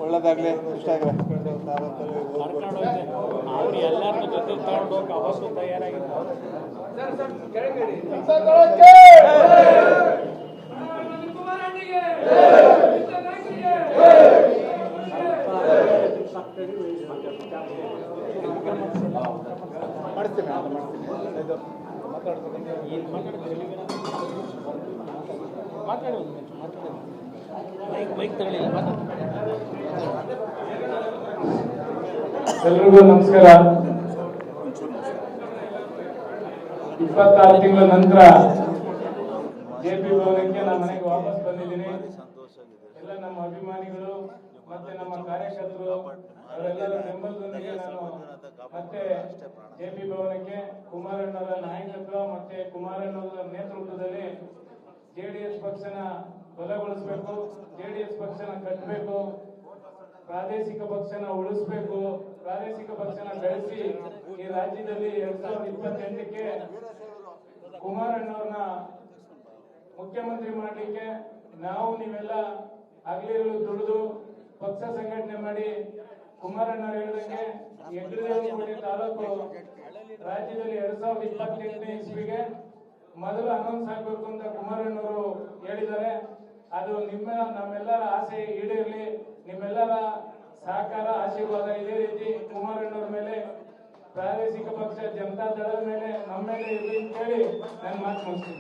ಒಳ್ಳೇದಾಗ್ಲಿ ಇಷ್ಟ ಅವ್ರು ಎಲ್ಲರನ್ನ ಜೊತೆ ತಗೊಂಡು ಹೋಗಿ ಅವತ್ತು ತಯಾರಾಗಿದ್ದಾರೆ. ಎಲ್ರಿಗೂ ನಮಸ್ಕಾರ. 26 ತಿಂಗಳ ನಂತರ ಜೆಪಿ ಭವನಕ್ಕೆ ನಮ್ಮ ಮನೆಗೆ ವಾಪಸ್ ಬಂದಿದ್ದೀನಿ. ಎಲ್ಲ ನಮ್ಮ ಅಭಿಮಾನಿಗಳು ಮತ್ತೆ ನಮ್ಮ ಕಾರ್ಯಕರ್ತರು ಅವರೆಲ್ಲರ ಬೆಂಬಲದೊಂದಿಗೆ ನಾನು ಮತ್ತೆ ಜೆಪಿ ಭವನಕ್ಕೆ ಕುಮಾರಣ್ಣವರ ನಾಯಕತ್ವ ಮತ್ತೆ ಕುಮಾರಣ್ಣವರ ನೇತೃತ್ವದಲ್ಲಿ ಜೆಡಿಎಸ್ ಪಕ್ಷನ ಬಲಗೊಳಿಸಬೇಕು, ಜೆಡಿಎಸ್ ಪಕ್ಷನ ಕಟ್ಟಬೇಕು, ಪ್ರಾದೇಶಿಕ ಪಕ್ಷನ ಉಳಿಸಬೇಕು, ಪ್ರಾದೇಶಿಕ ಪಕ್ಷನ ಬೆಳೆಸಿ ಈ ರಾಜ್ಯದಲ್ಲಿ 2028ಕ್ಕೆ ಕುಮಾರಣ್ಣವ್ರನ್ನ ಮುಖ್ಯಮಂತ್ರಿ ಮಾಡಲಿಕ್ಕೆ ನಾವು ನೀವೆಲ್ಲ ಹಗಲಿರುಳು ದುಡಿದು ಪಕ್ಷ ಸಂಘಟನೆ ಮಾಡಿ ಕುಮಾರಣ್ಣವ್ರು ಹೇಳಿದಂಗೆ ಹೆಗ್ಗಡದೇವನಕೋಟೆ ತಾಲೂಕು ರಾಜ್ಯದಲ್ಲಿ 2028ನೇ ಇಸ್ವಿಗೆ ಮೊದಲು ಅನೌನ್ಸ್ ಆಗಬೇಕು ಅಂತ ಕುಮಾರಣ್ಣವರು ಹೇಳಿದ್ದಾರೆ. ಅದು ನಮ್ಮೆಲ್ಲರ ಆಸೆ ಈಡೇರಲಿ. ನಿಮ್ಮೆಲ್ಲರ ಸಹಕಾರ ಆಶೀರ್ವಾದ ಇದೇ ರೀತಿ ಕುಮಾರಣ್ಣವ್ರ ಮೇಲೆ, ಪ್ರಾದೇಶಿಕ ಪಕ್ಷ ಜನತಾ ದಳದ ಮೇಲೆ, ನಮ್ಮ ಮೇಲೆ ಇರಲಿ ಅಂತ ಹೇಳಿ ನನ್ನ ಮಾತು ಮುಗಿಸ್ತೀನಿ.